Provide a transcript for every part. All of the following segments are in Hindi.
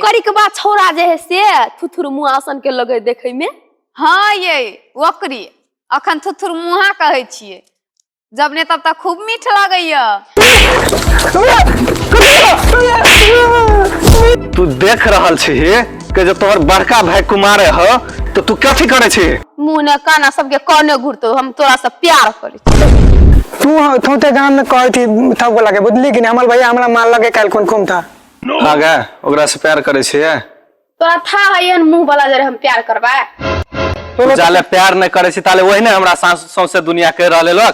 करी के बाद छोरा जे है से थुथुर मुआसन के लगे देखे में। हाँ ये ओकरी अखन थुथुर मुहा कहै छियै, जब ने तब तक खूब मीठ लगैया। तू देख रहल छी कि जो तोहर बड़का भाई कुमारे हो तो तू कथी करे छी? मुंह ने काना सबके काने घुरतो, हम तोरा से प्यार करी। तू थोते गांव में कहै थी थब को लगे बुझली कि हमर भैया हमरा मार लगे काल कोन खूम था। हां गे ओकरा से प्यार करे छी? तोरा था है मुंह वाला जरे हम प्यार करबा। तू जाले प्यार नहीं करे छी ताले वही ने हमरा सौंसे दुनिया कह रहले लोग।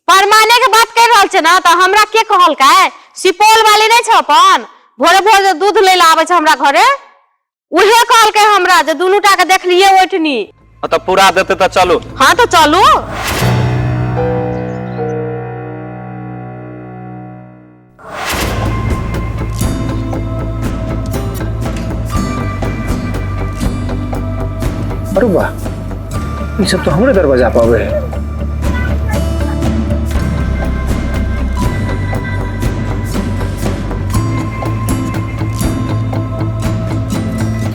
परमाने के बात कर रहल छ ना त हमरा के कहल का सिपोल वाली नहीं छ अपन भोरे भोर दूध ले आवे छ हमरा घरे, उहे कहल के हमरा जे दुनू टा के देख लिए ओठनी। त पूरा देते त चलो। हां तो चलो। अरे वाह, ये सब तो हमारे दरवाजा पावे है।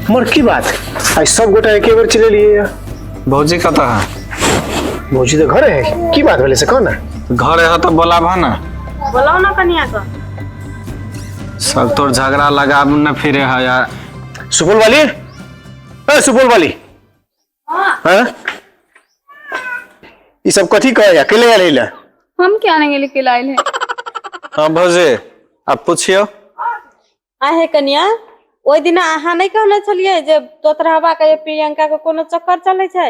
मर की बात आज सब गोटा एक बार चले लिए। भौजी कता है? भौजी तो घर है, की बात बोले से कौन है? घर है तो बोलाबा ना। बोलाओ ना कन्या का। सब तोर झगड़ा लगा न फिरे है यार। सुपौल वाली, ए सुपौल वाली। हां ये सब कथी कहे अकेले आले ले? हम क्या आने के लिए लाइल है? हां भौजी अब पूछियो। आहे कन्या ओइ दिन अहाँ नहीं कहने छलिए जे तोतरहबा के प्रियंका के कोनो चक्कर चले छै।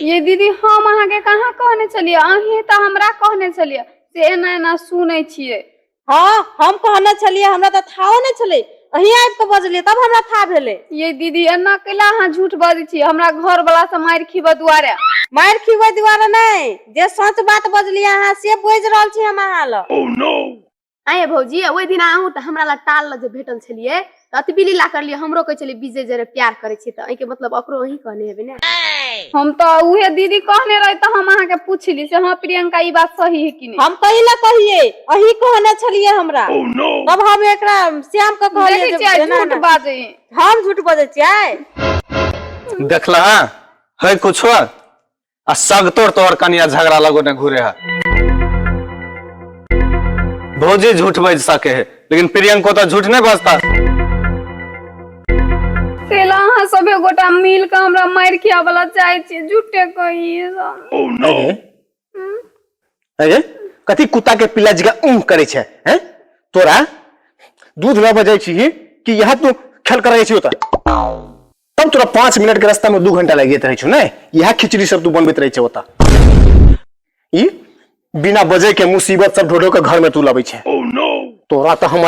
ये दीदी हम अहाँ के कहाँ कहने छलिए, अहीं तो हमरा कहने छलिए से एना एना सुनै छियै। हां हम कहने छलिए, हमरा त थाओ नहीं छले, अहीं आइब के बजलिए तब हमरा था भेले। ये दीदी एना केला अहाँ झूठ बाजै छी, हमरा घर वाला से मार खीबे दुआरे। मार खीबे दुआरे नहीं, जे सच बात बजलिए अहाँ से बोझ रहल छी हम अहाँ ल। ओह नो आये भौजी ओइ दिन आहू त हमरा ला टाल ल जे भेटल छलिए त अतबिली ला कर लिए, हमरो कह चले विजय जरे प्यार करे छी त ए के मतलब ओकरो अहीं कहने हेबे ने। हम तो उहे दीदी कहने रहे त हम अहाँ के पूछली से हां प्रियंका ई बात सही है कि नहीं। हम कहिला कहिए अहीं कहने छलिए हमरा। तब हम एकरा श्याम के कहलिए जे झूठ बाजे, हम झूठ बाजे छियै। देखला है कुछो आ सगतोर तोर कनिया झगड़ा लगो ने घुरे है। भौजी झूठ बज सके है लेकिन प्रियंका तो झूठ नहीं बजता। तेला अहाँ सबे गोटा मिल के हमरा मार खिया वाला चाहे छी, झूठे कहिए सब। ओह नो अरे कथी कुत्ता के पिल्ला जगह करे छै हैं? तोरा दूध ल बजाई छी कि यहां तू खेल करे छी होता। तब तोरा 5 मिनट के रास्ता में 2 घंटा लग जाते रहे छौ नै, यहां खिचड़ी सब तू बनबैत रहे छै होता। ई बिना बजे के मुसीबत सब ढोढो के घर में तू लाबै छै। ओह नो तोरा त हम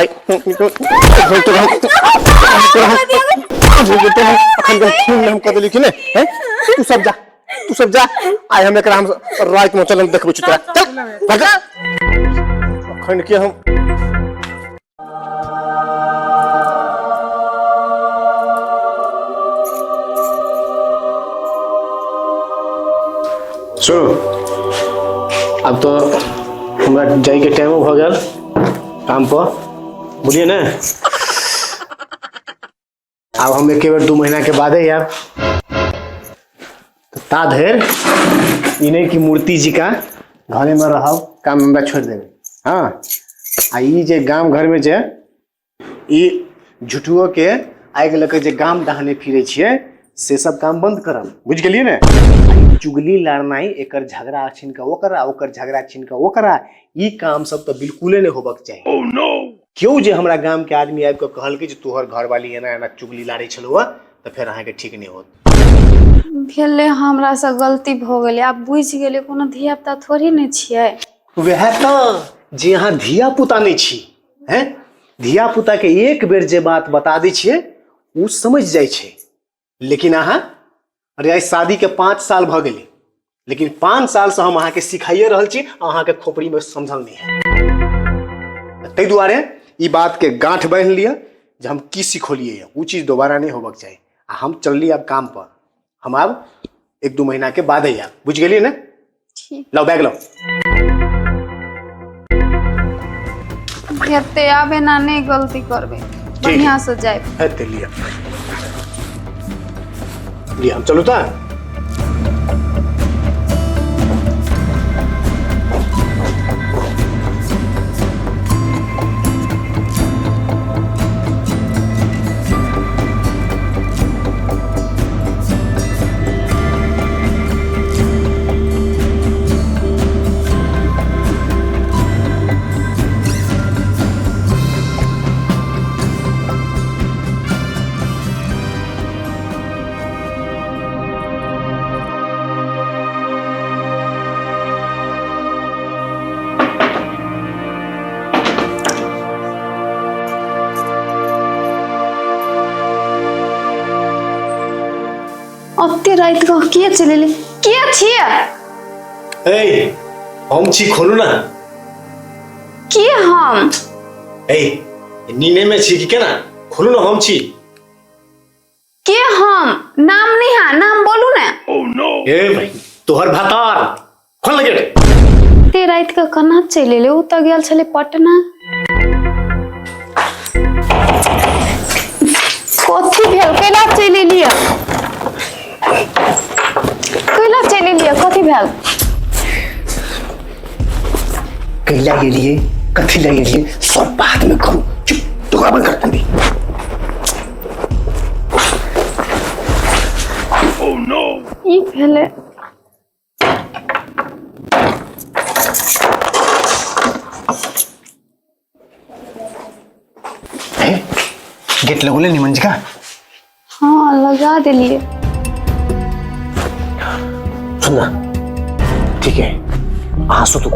हम कह देली कि ने हैं? तू सब जा आइ हम एकरा हम रात में चलम देखबै छी तोरा। चल भाग अखन के हम सुनो अब तो हमरा जाई के टाइम हो गया काम पर, बुझिए ना। अब हम एक बार 2 महीना के बाद है यार तो ता धैर इन्हें की मूर्ति जी का घरे में रहो, काम हमरा छोड़ देवे। हाँ आ ई जे गांव घर में जे ई झुठुओ के आइ लके जे गाम दहाने फिरे छिए से सब काम बंद करब, बुझ गेलिए ने। चुगली लड़नाई एकर झगड़ा छीन के ओकरा, ओकर झगड़ा छीन के ओकरा, ई काम सब तो बिल्कुले नहीं होबक चाहिए। ओह नो क्यों जे हमरा गांव के आदमी आबि के कहल के जे तोहर घर वाली एना एना चुगली लाड़े छलुआ तो फिर अहाँ के ठीक नहीं होत। भेले हमरा से गलती भ गेले, आप बुझ गेले, कोनो धिया पुता थोड़ी नहीं छियै। वह तो जे अहाँ धिया पुता नहीं छी हैं, धिया पुता के एक बेर जे बात बता दै छियै उ समझ जाय छै। लेकिन अहाँ अरे आई शादी के 5 साल भ गेले, लेकिन 5 साल से हम अहाँ के सिखाइए रहल छी, अहाँ के खोपड़ी में समझल नहीं है। तै दुआरे ई बात के गांठ बांध लिया जे हम की सिखोलिए उ चीज दोबारा नहीं होबक चाहिए। हम चलली अब काम पर, हम अब 1-2 महीना के बाद ही आब, बुझ गेलिए ना। लो बैग लो। हेते आबे ना नहीं गलती करबे। बढ़िया से जाए। है ते लिया लिया हम चलो ता अत्ते रात को के चलेले के छिए ए हम छी खोलू ना के हम ए नीने में छी कि केना खोलू ना हम छी के हम नाम नहीं है नाम बोलू ना। ए भाई तोहर भातार खोल ना गेट ते रात का कना चलेले उ त गेल छले पटना कथी भेल कैला चले लिया कैला चले लिया कथी भेल कैला के लिए कथी लगे लिए सब बात में करू चुप तो बंद कर दे ई भेले गेट लगोले निमन जी का हाँ लगा दिलिए। सुनना ठीक है हाँ सुतू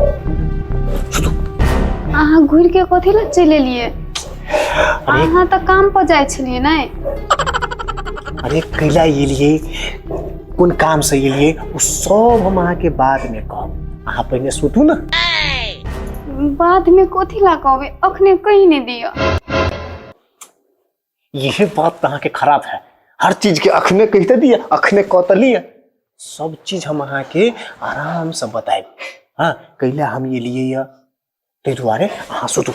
सुतू अहाँ घुर के कथी ला चले लिए अहाँ तो काम पर जाए छलिए नहीं। अरे कैला ये लिए कौन काम से ये लिए वो सब हम अहाँ के बाद में कहब अहाँ पहले सुतू ना बाद में कथी ला कहबे अखने कहीं नहीं दिया यही बात तो अहाँ के खराब है हर चीज के अखने कहते दिया अखने कहतलिए सब चीज हम अहाँ के आराम से बताए हाँ कैला हम ये लिए या ते दुआरे अहाँ सुतू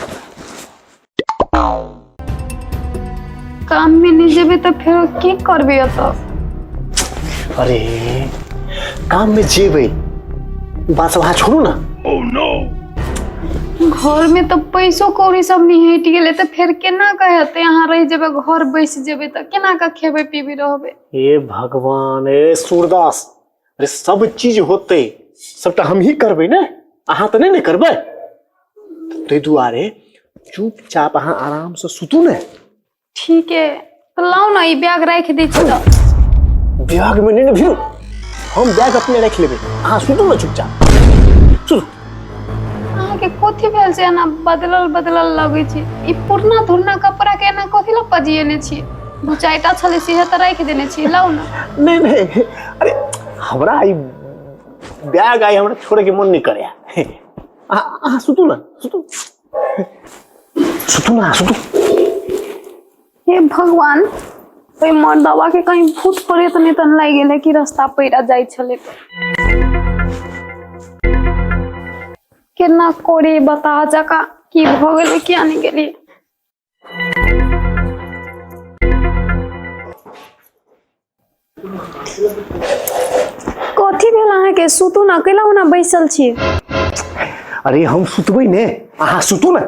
काम में नहीं जेबे तो फिर की करबे तो अरे काम में जेबे बात सब अहाँ छोड़ू ना घर में तो पैसो कौड़ी सब नहीं हट गेले तो फिर केना कहते यहाँ रह जेबे घर बैस जेबे तो केना का खेबे पीबे रहबे। हे भगवान हे सूरदास अरे सब चीज होते सबटा हम ही करबे ना अहाँ तो नहीं करबे ते दुआरे चुपचाप अहाँ आराम से सुतू ने ठीक है तो लाओ ना ये बैग रख दी छी तो बैग में नहीं भिड़ू हम बैग अपने रख लेबे अहाँ सुतू ना चुपचाप सुतू अहाँ के कथी भेल से ना बदलल बदलल लगे छी ई पुरना धुरना कपड़ा के ना कथी ला पजिएने छी दू चारिटा छले से त रख देने छी लाओ ना। नहीं नहीं अरे हमरा आई बैग आई हमरा छोड़े के मन नहीं करे अहाँ सुतू ना सुतू सुतू ना सुतू हे भगवान कोई मर्दवा के कहीं भूत पड़े तो नहीं तन लाग गेले कि रास्ता पैरा जाय छले तो केना कोरी बता जका की भ गेले किया नहीं गेली कथी भेल अहाँ के सुतू ना कैला ओना बैसल छी अरे हम सुतबै ने अहाँ सुतू ना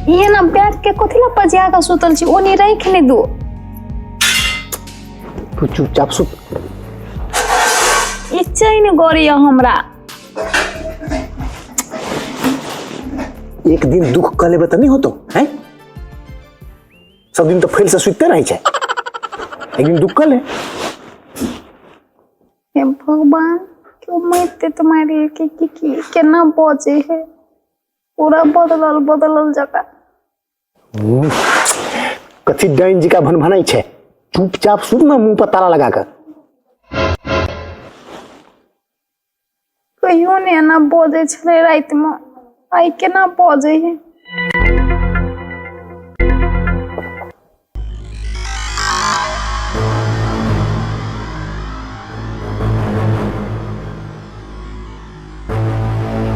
ये ना बैठ के कथी ला पजिया का सुतल छी ओनी रख ले दो तू चुपचाप सुत इच्छा ही नहीं गोरिया हमरा एक दिन दुख कले बता नहीं होतो हैं सब दिन तो फेल से सुतते रही छे एक दिन दुख कले हे भगवान क्यों मारते तुम्हारे की केना बजे है पूरा बदलल जका। कथी डाइन जी का भनभनाई छे, चुपचाप सुन ना मुंह पर ताला लगाकर। कहियो ने एना बजे छले रात में, आई केना बजे है।